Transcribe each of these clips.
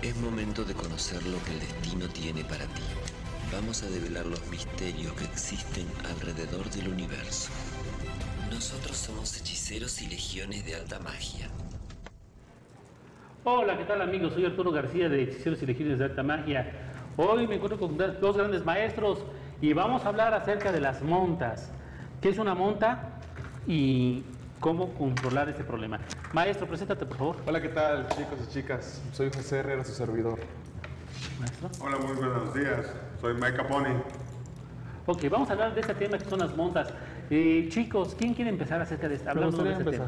Es momento de conocer lo que el destino tiene para ti. Vamos a develar los misterios que existen alrededor del universo. Nosotros somos hechiceros y legiones de alta magia. Hola, ¿qué tal amigos? Soy Arturo García de Hechiceros y Legiones de Alta Magia. Hoy me encuentro con dos grandes maestros y vamos a hablar acerca de las montas. ¿Qué es una monta y cómo controlar este problema? Maestro, preséntate por favor. Hola, ¿qué tal chicos y chicas? Soy José Herrera, su servidor. Maestro. Hola, muy buenos días. Soy Mike Caponi. Ok, vamos a hablar de este tema que son las montas. Chicos, ¿quién quiere empezar acerca de esto? Me gustaría empezar.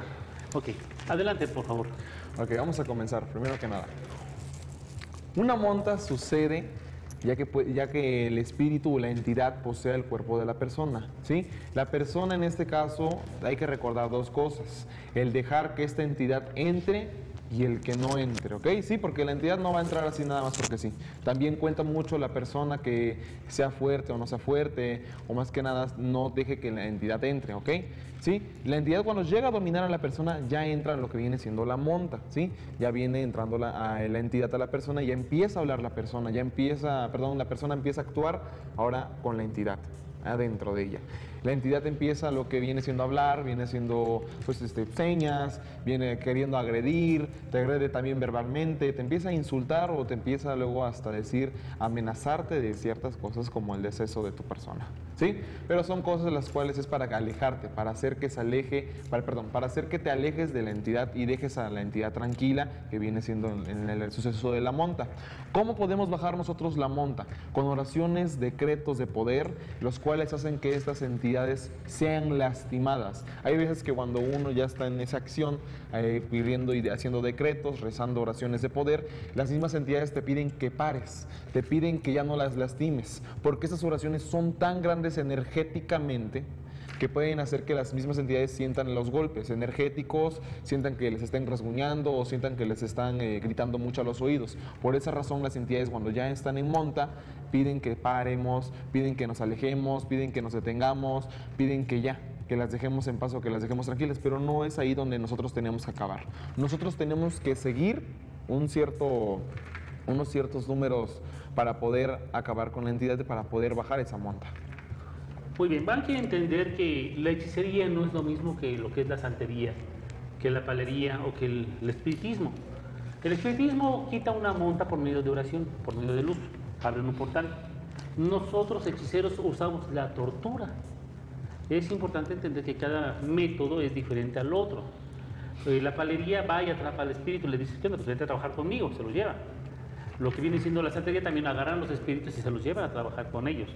Ok, adelante por favor. Ok, vamos a comenzar, primero que nada. Una monta sucede ya que el espíritu o la entidad posee el cuerpo de la persona, ¿sí? La persona en este caso, hay que recordar dos cosas. El dejar que esta entidad entre y el que no entre, ¿ok? Sí, porque la entidad no va a entrar así nada más porque sí. También cuenta mucho la persona que sea fuerte o no sea fuerte, o más que nada no deje que la entidad entre, ¿ok? ¿Sí? La entidad cuando llega a dominar a la persona ya entra en lo que viene siendo la monta, ¿sí? Ya viene entrando la entidad a la persona y ya empieza a hablar la persona, la persona empieza a actuar ahora con la entidad adentro de ella. La entidad empieza lo que viene siendo hablar, viene siendo pues señas, viene queriendo agredir, te agrede también verbalmente, te empieza a insultar o te empieza luego hasta decir, amenazarte de ciertas cosas como el deceso de tu persona, ¿sí? Pero son cosas las cuales es para alejarte, para hacer que se aleje, para hacer que te alejes de la entidad y dejes a la entidad tranquila que viene siendo en el suceso de la monta. ¿Cómo podemos bajar nosotros la monta? Con oraciones, decretos de poder, los cuales hacen que estas entidades sean lastimadas. Hay veces que cuando uno ya está en esa acción, pidiendo y haciendo decretos, rezando oraciones de poder, las mismas entidades te piden que pares, te piden que ya no las lastimes, porque esas oraciones son tan grandes energéticamente que pueden hacer que las mismas entidades sientan los golpes energéticos, sientan que les estén rasguñando o sientan que les están gritando mucho a los oídos. Por esa razón las entidades cuando ya están en monta piden que paremos, piden que nos alejemos, piden que nos detengamos, piden que las dejemos en paz o que las dejemos tranquilas, pero no es ahí donde nosotros tenemos que acabar. Nosotros tenemos que seguir unos ciertos números para poder acabar con la entidad y para poder bajar esa monta. Muy bien, van a entender que la hechicería no es lo mismo que lo que es la santería, que la palería o que el espiritismo. El espiritismo quita una monta por medio de oración, por medio de luz, abre un portal. Nosotros hechiceros usamos la tortura. Es importante entender que cada método es diferente al otro. La palería va y atrapa al espíritu, le dice, ¿qué onda? Pues vente a trabajar conmigo, se los lleva. Lo que viene siendo la santería también agarran los espíritus y se los llevan a trabajar con ellos.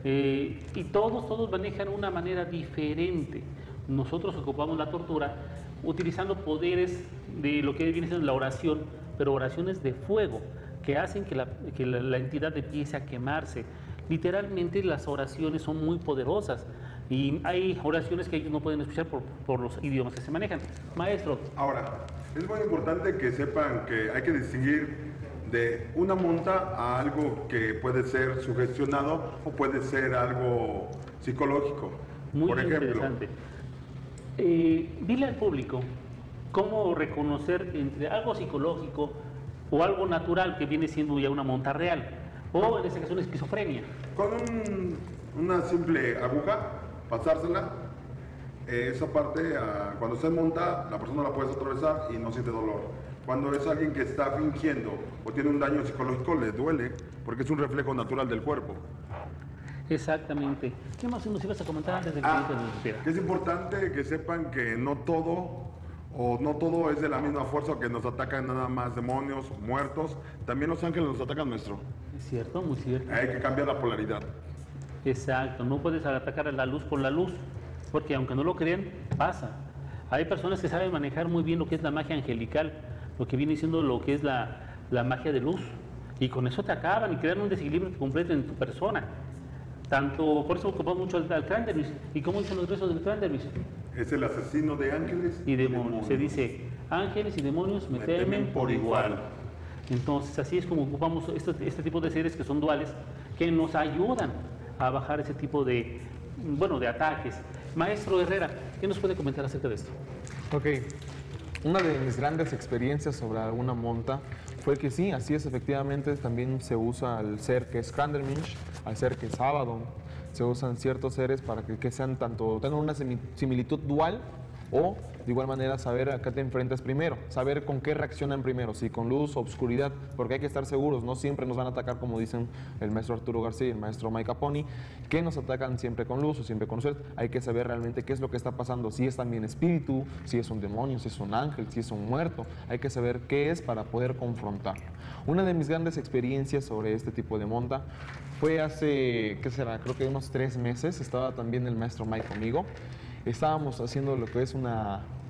Y todos manejan una manera diferente. Nosotros ocupamos la tortura utilizando poderes de lo que viene siendo la oración, pero oraciones de fuego que hacen que la entidad empiece a quemarse. Literalmente las oraciones son muy poderosas y hay oraciones que ellos no pueden escuchar por los idiomas que se manejan. Maestro. Ahora, es muy importante que sepan que hay que distinguir de una monta a algo que puede ser sugestionado o puede ser algo psicológico. Muy por ejemplo, interesante. Dile al público cómo reconocer entre algo psicológico o algo natural que viene siendo ya una monta real, o en este caso una esquizofrenia. Con una simple aguja, pasársela, esa parte, cuando se monta, la persona la puede atravesar y no siente dolor. Cuando es alguien que está fingiendo o tiene un daño psicológico, le duele, porque es un reflejo natural del cuerpo. Exactamente. ¿Qué más nos ibas a comentar antes de que nos supiera? Es importante que sepan que no todo es de la misma fuerza, que nos atacan nada más demonios o muertos. También los ángeles nos atacan, maestro. Es cierto, muy cierto. Hay que cambiar la polaridad. Exacto, no puedes atacar a la luz con la luz, porque aunque no lo crean, pasa. Hay personas que saben manejar muy bien lo que es la magia angelical, lo que viene siendo lo que es la magia de luz, y con eso te acaban y crean un desequilibrio completo en tu persona. Por eso ocupamos mucho al Crandervis. ¿Y cómo dicen los versos del Crandervis? Es el asesino de ángeles y demonios. Se dice, ángeles y demonios me temen por igual. Entonces así es como ocupamos este tipo de seres que son duales, que nos ayudan a bajar ese tipo de ataques. Maestro Herrera, ¿qué nos puede comentar acerca de esto? Ok, una de mis grandes experiencias sobre alguna monta fue que sí, así es, efectivamente, también se usa al ser que es Candleminch, al ser que es Abaddon, se usan ciertos seres para que sean tanto, tengan una similitud dual, o de igual manera saber a qué te enfrentas primero, saber con qué reaccionan primero, si con luz o obscuridad, porque hay que estar seguros, no siempre nos van a atacar como dicen el maestro Arturo García y el maestro Mike Caponi, que nos atacan siempre con luz o siempre con luz. Hay que saber realmente qué es lo que está pasando, si es también espíritu, si es un demonio, si es un ángel, si es un muerto, hay que saber qué es para poder confrontarlo. Una de mis grandes experiencias sobre este tipo de monta fue hace, ¿qué será? Creo que unos 3 meses, estaba también el maestro Mike conmigo. Estábamos haciendo lo que es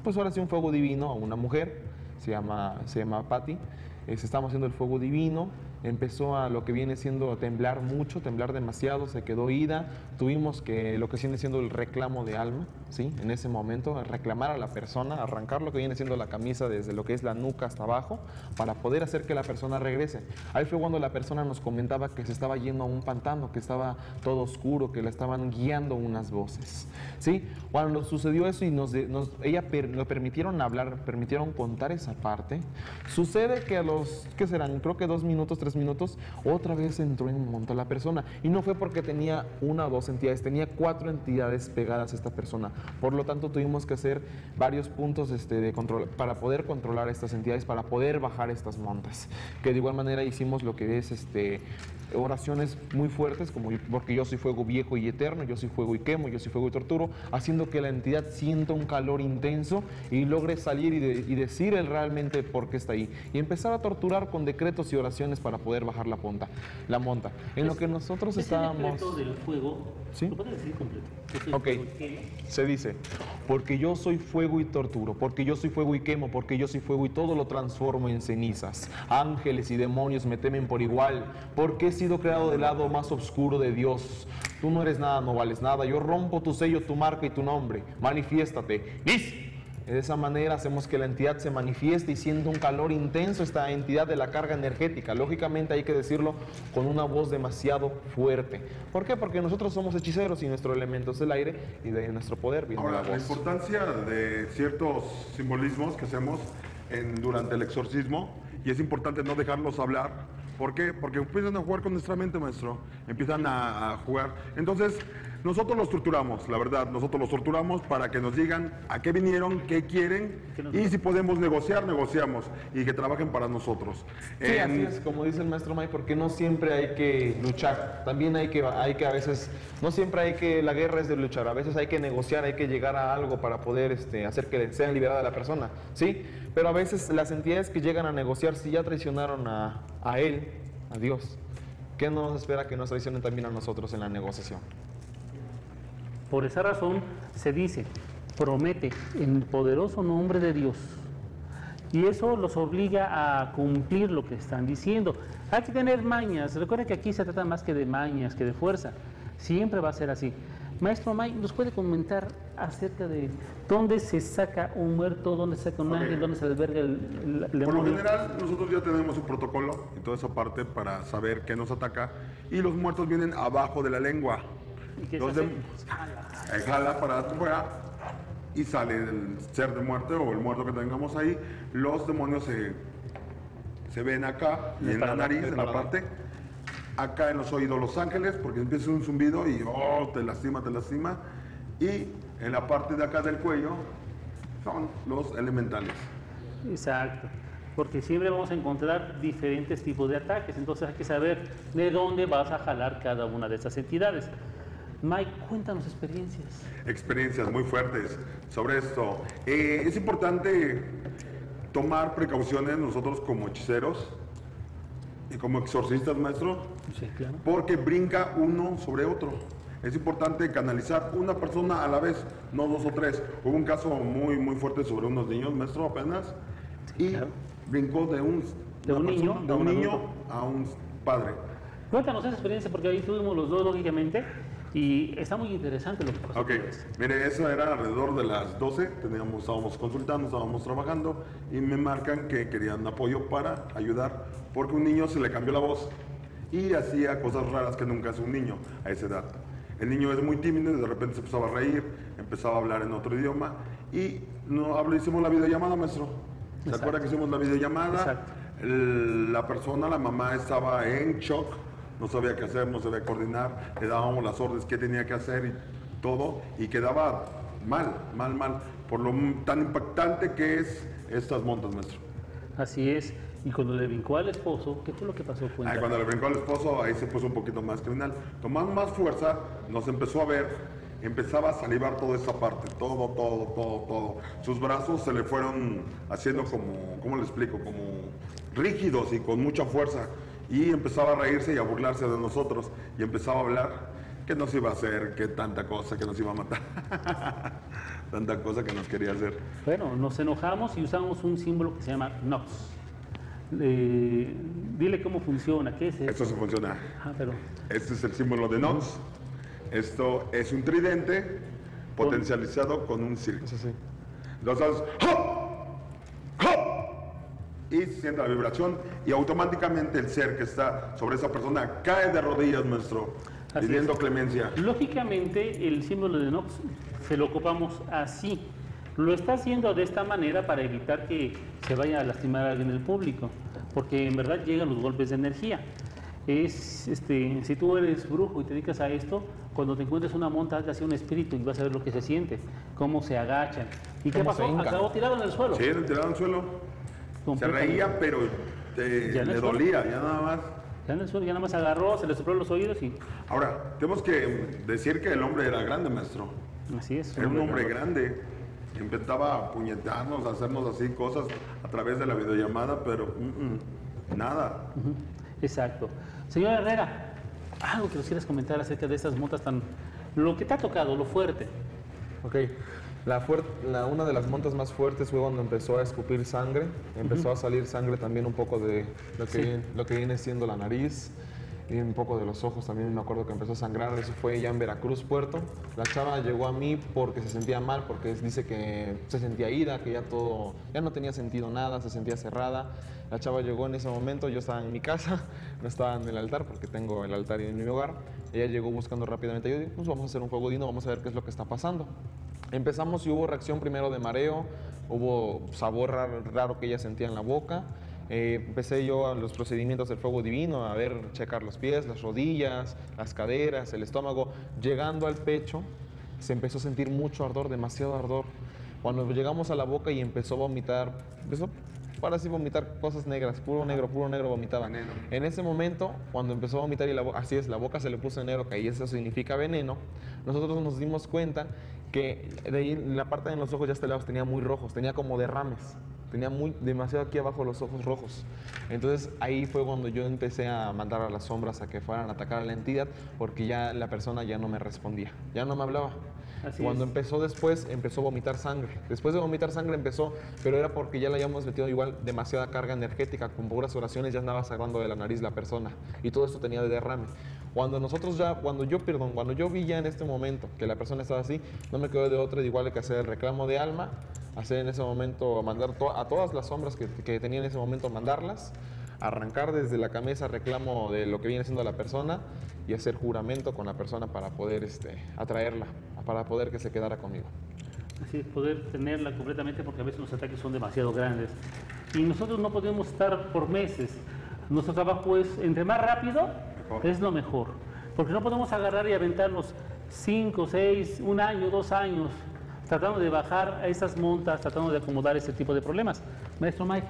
pues ahora sí un fuego divino a una mujer, se llama Patty. Estábamos haciendo el fuego divino, empezó a lo que viene siendo a temblar mucho, temblar demasiado, se quedó ida, tuvimos que lo que viene siendo el reclamo de alma, ¿sí? En ese momento, reclamar a la persona, arrancar lo que viene siendo la camisa desde lo que es la nuca hasta abajo, para poder hacer que la persona regrese. Ahí fue cuando la persona nos comentaba que se estaba yendo a un pantano, que estaba todo oscuro, que la estaban guiando unas voces, ¿sí? Cuando sucedió eso y nos permitieron hablar, permitieron contar esa parte, sucede que a los, ¿qué serán? Creo que 2 minutos, 3 minutos, otra vez entró en monta la persona. Y no fue porque tenía 1 o 2 entidades, tenía 4 entidades pegadas a esta persona. Por lo tanto, tuvimos que hacer varios puntos de control para poder controlar estas entidades, para poder bajar estas montas. Que de igual manera hicimos lo que es oraciones muy fuertes, como porque yo soy fuego viejo y eterno, yo soy fuego y quemo, yo soy fuego y torturo, haciendo que la entidad sienta un calor intenso y logre salir y decir él realmente por qué está ahí. Y empezar a torturar con decretos y oraciones para poder bajar la monta. En lo que nosotros estábamos... decreto del fuego, ¿sí? ¿lo puedes decir completo? Ok, se dice, porque yo soy fuego y torturo, porque yo soy fuego y quemo, porque yo soy fuego y todo lo transformo en cenizas. Ángeles y demonios me temen por igual, porque he sido creado del lado más oscuro de Dios. Tú no eres nada, no vales nada, yo rompo tu sello, tu marca y tu nombre. Manifiéstate. ¡Nis! De esa manera hacemos que la entidad se manifieste y sienta un calor intenso, esta entidad de la carga energética. Lógicamente hay que decirlo con una voz demasiado fuerte. ¿Por qué? Porque nosotros somos hechiceros y nuestro elemento es el aire y de nuestro poder viene Ahora, la voz. la importancia de ciertos simbolismos que hacemos durante el exorcismo, y es importante no dejarlos hablar. ¿Por qué? Porque empiezan a jugar con nuestra mente, maestro. Empiezan a jugar. Entonces, nosotros los torturamos, la verdad. Nosotros los torturamos para que nos digan a qué vinieron, qué quieren. Y si podemos negociar, negociamos. Y que trabajen para nosotros. Sí, así es, como dice el maestro May, porque no siempre hay que luchar. También hay que a veces, no siempre hay que, la guerra es de luchar. A veces hay que negociar, hay que llegar a algo para poder hacer que sea liberada la persona. ¿Sí? Pero a veces las entidades que llegan a negociar, si ya traicionaron a él, a Dios, ¿qué nos espera que nos traicionen también a nosotros en la negociación? Por esa razón se dice, promete en el poderoso nombre de Dios. Y eso los obliga a cumplir lo que están diciendo. Hay que tener mañas. Recuerda que aquí se trata más que de mañas, que de fuerza. Siempre va a ser así. Maestro May, ¿nos puede comentar acerca de dónde se saca un muerto, dónde se saca un ángel, dónde se alberga el demonio? Por lo general, nosotros ya tenemos un protocolo y toda esa parte para saber qué nos ataca. Y los muertos vienen abajo de la lengua. ¿Y qué Los se hace? Jala para afuera y sale el ser de muerte o el muerto que tengamos ahí. Los demonios se ven acá y en la nariz, en la parte. Acá en los oídos los ángeles, porque empieza un zumbido y te lastima, te lastima. Y en la parte de acá del cuello son los elementales. Exacto, porque siempre vamos a encontrar diferentes tipos de ataques, entonces hay que saber de dónde vas a jalar cada una de estas entidades. Mike, cuéntanos experiencias. Experiencias muy fuertes sobre esto. Es importante tomar precauciones nosotros como hechiceros y como exorcistas, maestro, Sí, claro. porque brinca uno sobre otro. Es importante canalizar una persona a la vez, no 2 o 3. Hubo un caso muy, muy fuerte sobre unos niños, maestro, apenas, y claro. brincó de un niño a un padre. Cuéntanos esa experiencia, porque ahí estuvimos los dos, lógicamente, y está muy interesante lo que pasó. Ok, mire, eso era alrededor de las 12, estábamos consultando, estábamos trabajando, y me marcan que querían apoyo para ayudar, porque un niño se le cambió la voz, y hacía cosas raras que nunca hace un niño a esa edad. El niño es muy tímido y de repente se empezaba a reír, empezaba a hablar en otro idioma, y hicimos la videollamada, maestro. ¿Se acuerda que hicimos la videollamada? Exacto. La persona, la mamá, estaba en shock, no sabía qué hacer, no sabía coordinar, le dábamos las órdenes que tenía que hacer y todo, y quedaba mal, por lo tan impactante que es estas montas, maestro. Así es. Y cuando le brincó al esposo, ¿qué fue lo que pasó? Cuenta. Cuando le brincó al esposo, ahí se puso un poquito más criminal. Tomando más fuerza, nos empezó a ver, empezaba a salivar toda esa parte, todo. Sus brazos se le fueron haciendo como, ¿cómo le explico? Como rígidos y con mucha fuerza. Y empezaba a reírse y a burlarse de nosotros. Y empezaba a hablar que nos iba a hacer, que tanta cosa, que nos iba a matar. Tanta cosa que nos quería hacer. Bueno, nos enojamos y usamos un símbolo que se llama Nox. Dile cómo funciona, ¿qué es eso? Esto se funciona. Pero... Este es el símbolo de Nox. Esto es un tridente potencializado con un círculo. Eso sí. Los haces ¡hop! ¡hop! Y se siente la vibración y automáticamente el ser que está sobre esa persona cae de rodillas, maestro, pidiendo clemencia. Lógicamente el símbolo de Nox se lo ocupamos así. Lo está haciendo de esta manera para evitar que se vaya a lastimar a alguien del público, porque en verdad llegan los golpes de energía. Si tú eres brujo y te dedicas a esto, cuando te encuentres una monta, hazle así un espíritu y vas a ver lo que se siente, cómo se agachan. ¿Y qué pasó? Acabó tirado en el suelo. Sí, tirado en el suelo. Se reía, pero le dolía, ya nada más. Ya en el suelo, ya nada más agarró, se le sopló los oídos y... Ahora, tenemos que decir que el hombre era grande, maestro. Así es. Era un hombre grande. Intentaba apuñetarnos, hacernos así cosas a través de la videollamada, pero nada. Exacto. Señor Herrera, algo que nos quieras comentar acerca de estas montas tan... Lo que te ha tocado, lo fuerte. Ok. Una de las montas más fuertes fue cuando empezó a escupir sangre. Empezó a salir sangre también un poco de lo que viene siendo la nariz. Y un poco de los ojos también me acuerdo que empezó a sangrar. Eso fue ya en Veracruz, Puerto. La chava llegó a mí porque se sentía mal, porque dice que se sentía ida, que ya no tenía sentido nada, se sentía cerrada. La chava llegó en ese momento, yo estaba en mi casa, no estaba en el altar porque tengo el altar en mi hogar. Ella llegó buscando rápidamente. Yo dije, pues vamos a hacer un fuego dino, vamos a ver qué es lo que está pasando. Empezamos y hubo reacción primero de mareo, hubo sabor raro que ella sentía en la boca. Empecé yo a los procedimientos del fuego divino, a ver, checar los pies, las rodillas, las caderas, el estómago. Llegando al pecho, se empezó a sentir mucho ardor, demasiado ardor. Cuando llegamos a la boca y empezó a vomitar, para así vomitar cosas negras, puro negro vomitaba. Veneno. En ese momento, cuando empezó a vomitar y la boca se le puso negro, que ahí eso significa veneno, nosotros nos dimos cuenta que de ahí la parte de los ojos ya hasta lados tenía muy rojos, tenía como derrames. Tenía demasiado aquí abajo los ojos rojos. Entonces ahí fue cuando yo empecé a mandar a las sombras a que fueran a atacar a la entidad, porque ya la persona ya no me respondía, ya no me hablaba. Cuando empezó después, empezó a vomitar sangre. Después de vomitar sangre empezó, pero era porque ya le habíamos metido igual demasiada carga energética, con puras oraciones ya andaba sacando de la nariz la persona. Y todo esto tenía de derrame. Cuando yo vi ya en este momento que la persona estaba así, no me quedó de otra de igual que hacer el reclamo de alma, hacer en ese momento, mandar a todas las sombras que tenía en ese momento, mandarlas, arrancar desde la cabeza reclamo de lo que viene siendo la persona y hacer juramento con la persona para poder atraerla, para poder que se quedara conmigo. Así es, poder tenerla completamente, porque a veces los ataques son demasiado grandes. Y nosotros no podemos estar por meses. Nuestro trabajo es, entre más rápido, es lo mejor. Porque no podemos agarrar y aventarnos 5, 6, 1 año, 2 años, tratando de bajar a esas montas, tratando de acomodar ese tipo de problemas. Maestro Mike,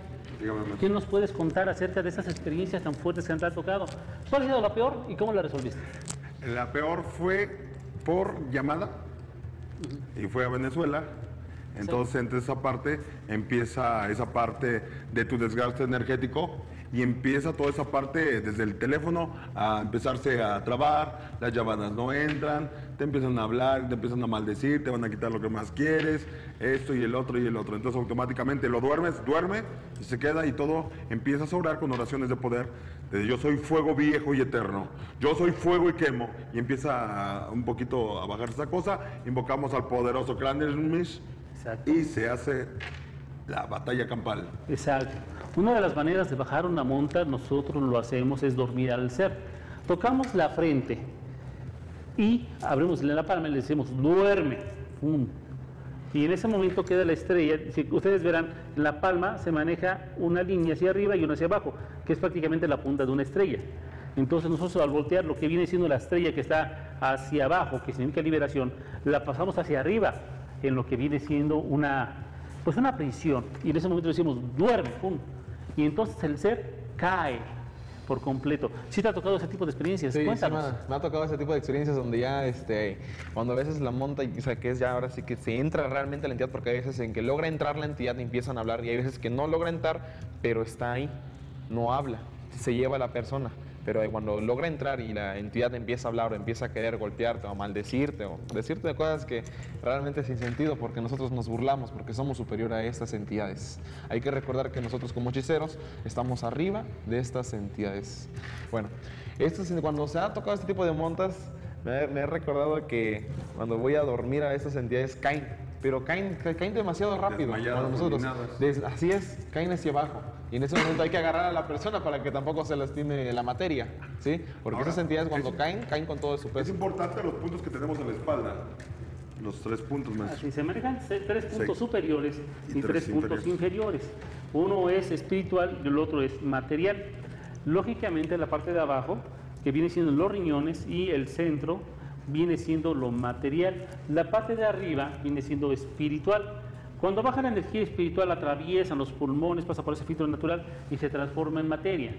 ¿qué nos puedes contar acerca de esas experiencias tan fuertes que te han tocado? ¿Cuál ha sido la peor y cómo la resolviste? La peor fue por llamada y fue a Venezuela. Entonces, entre esa parte, empieza esa parte de tu desgaste energético y empieza toda esa parte desde el teléfono a empezarse a trabar, las llamadas no entran, te empiezan a hablar, te empiezan a maldecir, te van a quitar lo que más quieres, esto y el otro y el otro. Entonces, automáticamente duerme y se queda y todo empieza a sobrar con oraciones de poder. Yo soy fuego viejo y eterno, yo soy fuego y quemo, y empieza un poquito a bajar esa cosa. Invocamos al poderoso Kranermish y se hace la batalla campal. Exacto. Una de las maneras de bajar una monta, nosotros lo hacemos, es dormir al ser. Tocamos la frente y abrimos la palma y le decimos, duerme. Y en ese momento queda la estrella. Si ustedes verán, en la palma se maneja una línea hacia arriba y una hacia abajo, que es prácticamente la punta de una estrella. Entonces nosotros al voltear lo que viene siendo la estrella que está hacia abajo, que significa liberación, la pasamos hacia arriba, en lo que viene siendo una prisión. Y en ese momento decimos, duerme, pum. Y entonces el ser cae por completo. ¿Sí te ha tocado ese tipo de experiencias? Sí, Cuéntanos. sí, me ha tocado ese tipo de experiencias donde ya, cuando a veces la monta, o sea, que es ya ahora sí que se entra realmente a la entidad, porque hay veces en que logra entrar la entidad y empiezan a hablar, y hay veces que no logra entrar, pero está ahí, no habla, se lleva a la persona. Pero cuando logra entrar y la entidad empieza a hablar o empieza a querer golpearte o maldecirte o decirte cosas que realmente sin sentido, porque nosotros nos burlamos, porque somos superior a estas entidades. Hay que recordar que nosotros como hechiceros estamos arriba de estas entidades. Bueno, cuando se ha tocado este tipo de montas, me he recordado que cuando voy a dormir a estas entidades caen, pero caen demasiado rápido. Cuando nosotros, así es, caen hacia abajo. Y en ese momento hay que agarrar a la persona para que tampoco se lastime la materia, ¿sí? Porque Ahora, esas entidades cuando caen con todo su Es peso. importante los puntos que tenemos en la espalda. Los 3 puntos más. Así se manejan 3 puntos superiores y 3 tres puntos inferiores. Uno es espiritual y el otro es material. Lógicamente la parte de abajo, que viene siendo los riñones, y el centro viene siendo lo material. La parte de arriba viene siendo espiritual. Cuando baja la energía espiritual, atraviesa los pulmones, pasa por ese filtro natural y se transforma en materia.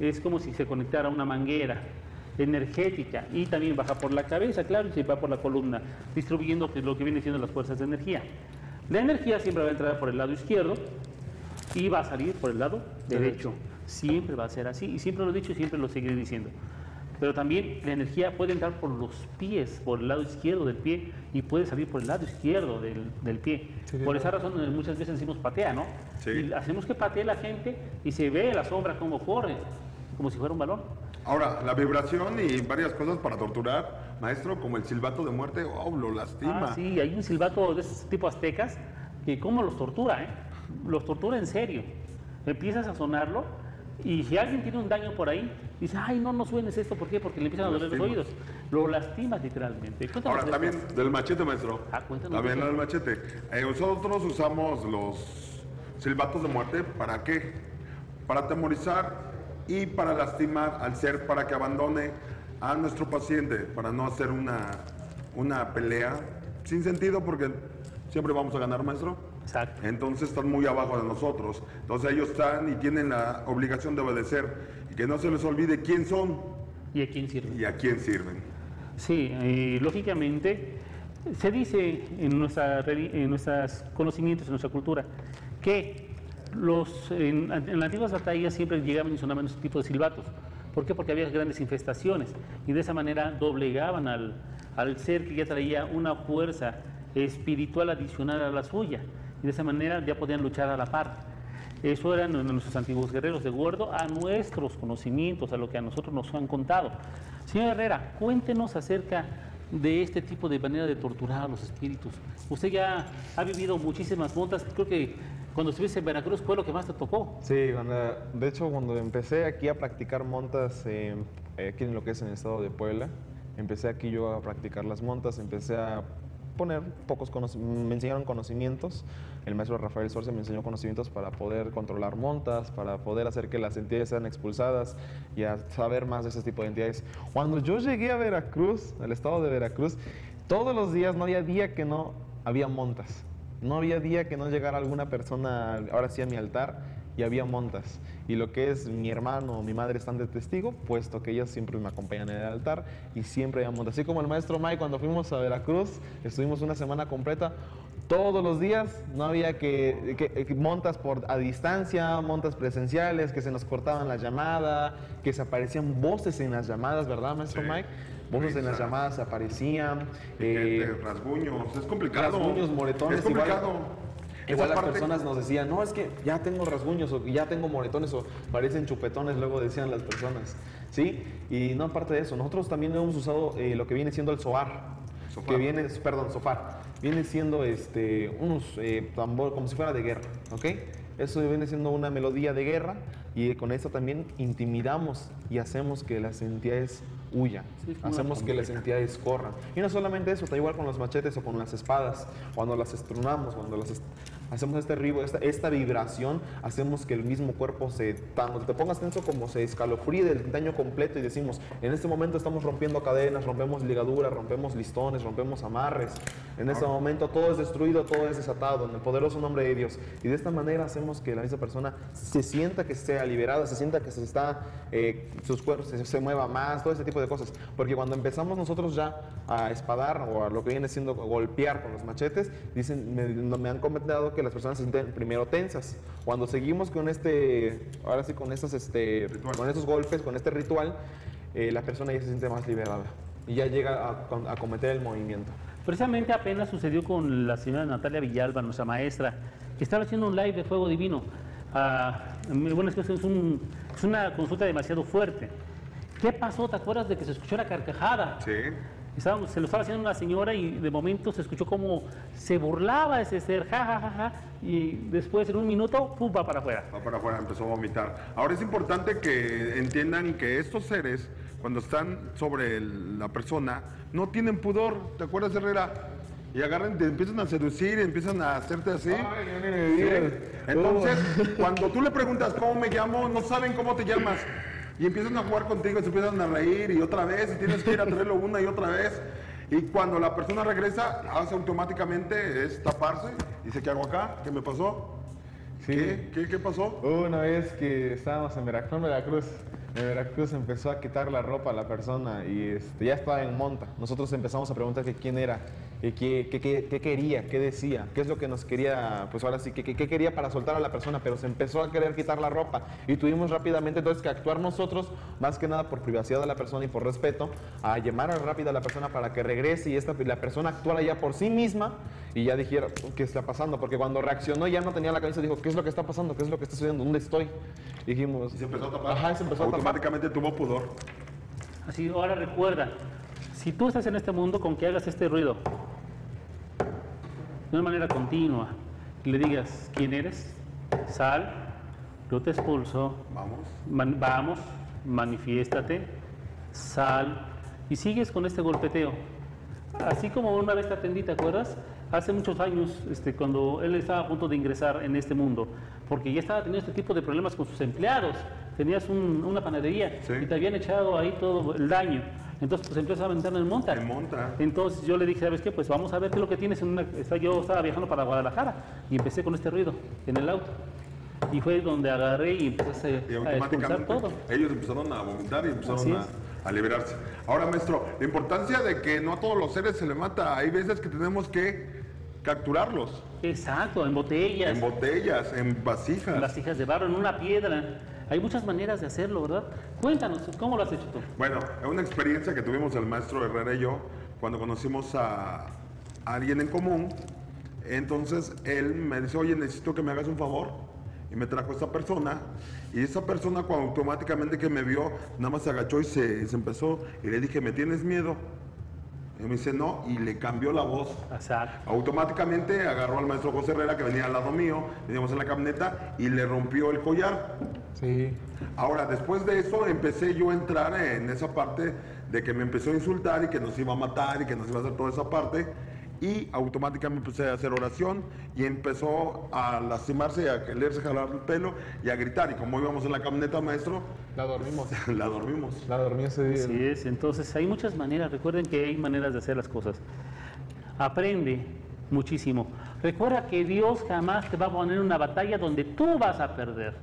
Es como si se conectara a una manguera energética, y también baja por la cabeza, claro, y se va por la columna, distribuyendo lo que viene siendo las fuerzas de energía. La energía siempre va a entrar por el lado izquierdo y va a salir por el lado derecho. Siempre va a ser así, y siempre lo he dicho y siempre lo seguiré diciendo. Pero también la energía puede entrar por los pies, por el lado izquierdo del pie, y puede salir por el lado izquierdo del pie. Sí, por esa razón muchas veces decimos patea, ¿no? Sí. Y hacemos que patee la gente y se ve la sombra como corre, como si fuera un balón. Ahora, la vibración y varias cosas para torturar, maestro, como el silbato de muerte, lo lastima. Ah, sí, hay un silbato de ese tipo aztecas que cómo los tortura, ¿eh? Los tortura en serio. Empiezas a sonarlo y si alguien tiene un daño por ahí, dice, ay, no suenes esto, ¿por qué? Porque le empiezan a doler los oídos. Lo lastimas literalmente. Cuéntanos Ahora, de también esto. del machete, maestro. Cuéntanos También de eso. del machete. Nosotros usamos los silbatos de muerte, ¿para qué? Para atemorizar y para lastimar al ser, para que abandone a nuestro paciente, para no hacer una pelea sin sentido, porque siempre vamos a ganar, maestro. Exacto. Entonces están muy abajo de nosotros. Entonces ellos están y tienen la obligación de obedecer, y que no se les olvide quién son ¿Y a quién sirve? y a quién sirven. Sí, lógicamente se dice en nuestros conocimientos, en nuestra cultura, que en las antiguas batallas siempre llegaban y sonaban ese tipo de silbatos. ¿Por qué? Porque había grandes infestaciones y de esa manera doblegaban al ser que ya traía una fuerza espiritual adicional a la suya, y de esa manera ya podían luchar a la par. Eso eran nuestros antiguos guerreros, de acuerdo a nuestros conocimientos, a lo que a nosotros nos han contado. Señor Herrera, cuéntenos acerca de este tipo de manera de torturar a los espíritus. Usted ya ha vivido muchísimas montas, creo que cuando estuviste en Veracruz fue lo que más te tocó. Sí, de hecho cuando empecé aquí a practicar montas, aquí en lo que es en el estado de Puebla, empecé aquí yo a practicar las montas, empecé a poner me enseñaron conocimientos, el maestro Rafael Sorce me enseñó conocimientos para poder controlar montas, para poder hacer que las entidades sean expulsadas y a saber más de ese tipo de entidades. Cuando yo llegué a Veracruz, al estado de Veracruz, todos los días, no había día que no había montas, no había día que no llegara alguna persona, ahora sí a mi altar, y había montas. Y lo que es mi hermano o mi madre están de testigo, puesto que ellas siempre me acompañan en el altar y siempre había montas. Así como el maestro Mike, cuando fuimos a Veracruz, estuvimos una semana completa, todos los días, no había que montas a distancia, montas presenciales, que se nos cortaban la llamada, que se aparecían voces en las llamadas, ¿verdad, maestro Sí. Mike? Voces en las llamadas aparecían. Rasguños, es complicado. Rasguños, moretones, Es complicado. Igual Esa las parte- personas nos decían, no, es que ya tengo rasguños o ya tengo moretones o parecen chupetones, luego decían las personas, ¿sí? Y no aparte de eso, nosotros también hemos usado lo que viene siendo el soar, Sofar. sofar, viene siendo unos tambor como si fuera de guerra, ¿ok? Eso viene siendo una melodía de guerra y con eso también intimidamos y hacemos que las entidades huyan, Sí, como hacemos una que las trompeta. entidades corran. Y no solamente eso, está igual con los machetes o con las espadas, cuando las estrunamos, hacemos este ruido, esta vibración, hacemos que el mismo cuerpo cuando te pongas tenso, como se escalofríe del daño completo y decimos, en este momento estamos rompiendo cadenas, rompemos ligaduras, rompemos listones, rompemos amarres. En este momento todo es destruido, todo es desatado en el poderoso nombre de Dios. Y de esta manera hacemos que la misma persona se sienta que sea liberada, se sienta que se está, sus cuerpos se mueva más, todo ese tipo de cosas. Porque cuando empezamos nosotros ya a espadar o a lo que viene siendo golpear con los machetes, me han comentado que las personas se sienten primero tensas. Cuando seguimos con ahora sí con estos golpes, con este ritual, la persona ya se siente más liberada y ya llega a cometer el movimiento. Precisamente apenas sucedió con la señora Natalia Villalba, nuestra maestra, que estaba haciendo un live de Fuego Divino. Bueno, es una consulta demasiado fuerte. ¿Qué pasó? ¿Te acuerdas de que se escuchó la carcajada? Sí. Se lo estaba haciendo una señora y de momento se escuchó como se burlaba ese ser, ja, ja, ja, ja, y después en un minuto, ¡pum!, va para afuera. Va para afuera, empezó a vomitar. Ahora es importante que entiendan que estos seres, cuando están sobre la persona, no tienen pudor. ¿Te acuerdas, Herrera? Y agarran, te empiezan a seducir, empiezan a hacerte así. Ay, no me digas. Entonces, cuando tú le preguntas cómo me llamo, no saben cómo te llamas. Y empiezan a jugar contigo, se empiezan a reír y otra vez, y tienes que ir a traerlo una y otra vez. Y cuando la persona regresa, hace automáticamente es taparse. Dice, ¿qué hago acá? ¿Qué me pasó? Sí. ¿Qué pasó? Una vez que estábamos en Veracruz empezó a quitar la ropa a la persona y ya estaba en monta. Nosotros empezamos a preguntar que quién era, qué quería, qué decía, qué es lo que nos quería, pues ahora sí, qué quería para soltar a la persona, pero se empezó a querer quitar la ropa y tuvimos rápidamente entonces que actuar nosotros, más que nada por privacidad de la persona y por respeto, a llamar rápido a la persona para que regrese y la persona actuara ya por sí misma y ya dijera, ¿qué está pasando? Porque cuando reaccionó ya no tenía la cabeza, dijo, ¿qué es lo que está pasando? ¿Qué es lo que está sucediendo? ¿Dónde estoy? Dijimos, Y se empezó a tapar. Ajá, se empezó a tapar. Automáticamente tuvo pudor. Así, ahora recuerda, si tú estás en este mundo, con que hagas este ruido de una manera continua y le digas quién eres, sal, yo te expulso, Vamos. vamos, manifiéstate, sal, y sigues con este golpeteo. Así como una vez te atendí, ¿te acuerdas? Hace muchos años, cuando él estaba a punto de ingresar en este mundo, porque ya estaba teniendo este tipo de problemas con sus empleados. Tenías una panadería Sí. y te habían echado ahí todo el daño. Entonces, pues empezó a aventar en monta. En monta. Entonces yo le dije, ¿sabes qué? Pues vamos a ver qué es lo que tienes. Yo estaba viajando para Guadalajara y empecé con este ruido en el auto. Y fue donde agarré y empecé Y a expulsar automáticamente todo. ellos empezaron a vomitar y Así empezaron es. a liberarse. Ahora, maestro, la importancia de que no a todos los seres se le mata. Hay veces que tenemos que capturarlos Exacto, en botellas, en botellas, en vasijas. en vasijas de barro, en una piedra. Hay muchas maneras de hacerlo, ¿verdad? Cuéntanos, ¿cómo lo has hecho tú? Bueno, es una experiencia que tuvimos el maestro Herrera y yo cuando conocimos a alguien en común. Entonces él me dice, oye, necesito que me hagas un favor. Y me trajo esta persona. Y esa persona, cuando automáticamente que me vio, nada más se agachó y se empezó. Y le dije, ¿me tienes miedo? Y me dice, no. Y le cambió la voz. Exacto. Automáticamente agarró al maestro José Herrera, que venía al lado mío, veníamos en la camioneta, y le rompió el collar. Sí. Ahora, después de eso, empecé yo a entrar en esa parte de que me empezó a insultar y que nos iba a matar y que nos iba a hacer toda esa parte. Y automáticamente empecé a hacer oración y empezó a lastimarse, a quererse jalar el pelo y a gritar. Y como íbamos en la camioneta, maestro, La dormimos. la dormimos. La dormí ese día. Así es, entonces hay muchas maneras, recuerden que hay maneras de hacer las cosas. Aprende muchísimo. Recuerda que Dios jamás te va a poner en una batalla donde tú vas a perder.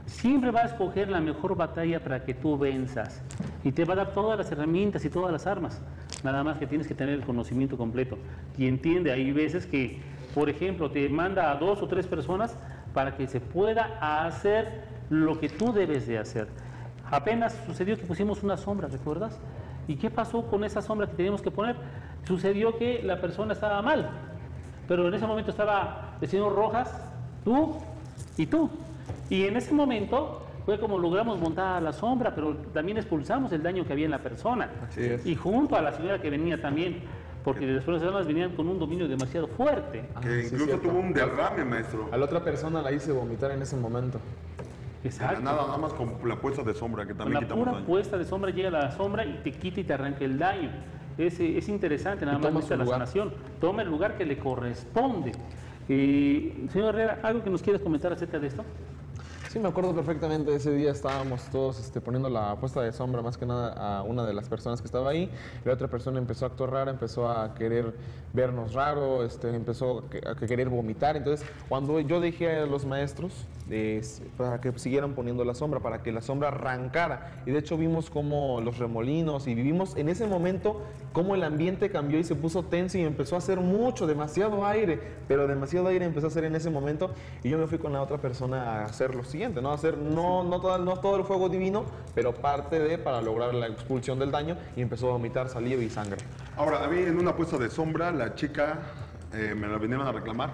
Siempre va a escoger la mejor batalla para que tú venzas. Y te va a dar todas las herramientas y todas las armas. Nada más que tienes que tener el conocimiento completo. Y entiende, hay veces que, por ejemplo, te manda a 2 o 3 personas para que se pueda hacer lo que tú debes de hacer. Apenas sucedió que pusimos una sombra, ¿recuerdas? ¿Y qué pasó con esa sombra que teníamos que poner? Sucedió que la persona estaba mal, pero en ese momento estaba el señor Rojas, tú y tú. Y en ese momento fue como logramos montar la sombra, pero también expulsamos el daño que había en la persona. Así es. Y junto a la señora que venía también. porque las personas almas venían con un dominio demasiado fuerte. Que sí, incluso cierto. tuvo un derrame, maestro. A la otra persona la hice vomitar en ese momento. Exacto. Nada más con la puesta de sombra, que Con también la quitamos pura daño. puesta de sombra llega la sombra y te quita y te arranca el daño. Es interesante, nada Y más toma necesita su la lugar. sanación. Toma el lugar que le corresponde. Señor Herrera, ¿algo que nos quieras comentar acerca de esto? Sí, me acuerdo perfectamente, ese día estábamos todos poniendo la puesta de sombra más que nada a una de las personas que estaba ahí. La otra persona empezó a actuar rara, empezó a querer vernos raro, empezó a querer vomitar. Entonces, cuando yo dejé a los maestros para que siguieran poniendo la sombra, para que la sombra arrancara. Y de hecho vimos como los remolinos y vivimos en ese momento cómo el ambiente cambió y se puso tenso y empezó a hacer demasiado aire, pero demasiado aire empezó a hacer en ese momento. Y yo me fui con la otra persona a hacer lo siguiente, ¿no? Hacer no todo el fuego divino, pero parte para lograr la expulsión del daño, y empezó a vomitar saliva y sangre. Ahora, a mí en una puesta de sombra, la chica me la vinieron a reclamar.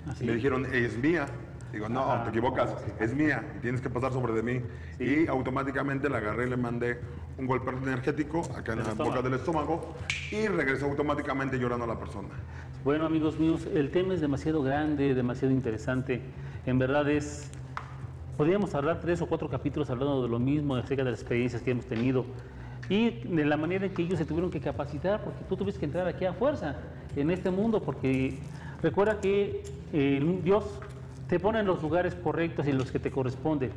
Así. Me dijeron, es mía. Digo, no, te equivocas, es mía y tienes que pasar sobre de mí. Y automáticamente la agarré y le mandé un golpe energético acá en la boca del estómago y regresó automáticamente llorando a la persona. Bueno, amigos míos, el tema es demasiado grande, demasiado interesante. En verdad podríamos hablar 3 o 4 capítulos hablando de lo mismo, acerca de las experiencias que hemos tenido y de la manera en que ellos se tuvieron que capacitar, porque tú tuviste que entrar aquí a fuerza en este mundo, porque recuerda que Dios te pone en los lugares correctos y en los que te corresponden.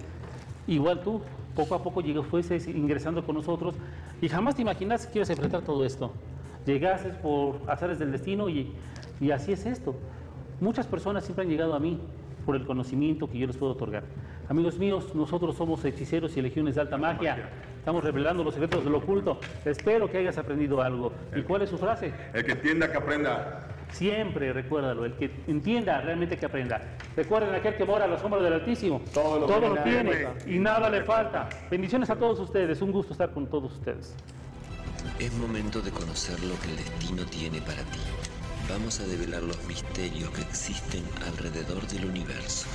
Igual tú, poco a poco fuiste ingresando con nosotros y jamás te imaginas que ibas a enfrentar todo esto. Llegaste por azares del destino y así es esto. Muchas personas siempre han llegado a mí por el conocimiento que yo les puedo otorgar. Amigos míos, nosotros somos hechiceros y legiones de alta magia. Estamos revelando los secretos del oculto. Espero que hayas aprendido algo. ¿Y cuál es su frase? El que entienda, que aprenda. Siempre recuérdalo, el que entienda realmente que aprenda. Recuerden, aquel que mora a la sombra del Altísimo, todo lo tiene y nada le falta. Bendiciones a todos ustedes, un gusto estar con todos ustedes. Es momento de conocer lo que el destino tiene para ti. Vamos a develar los misterios que existen alrededor del universo.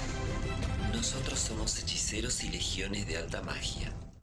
Nosotros somos hechiceros y legiones de alta magia.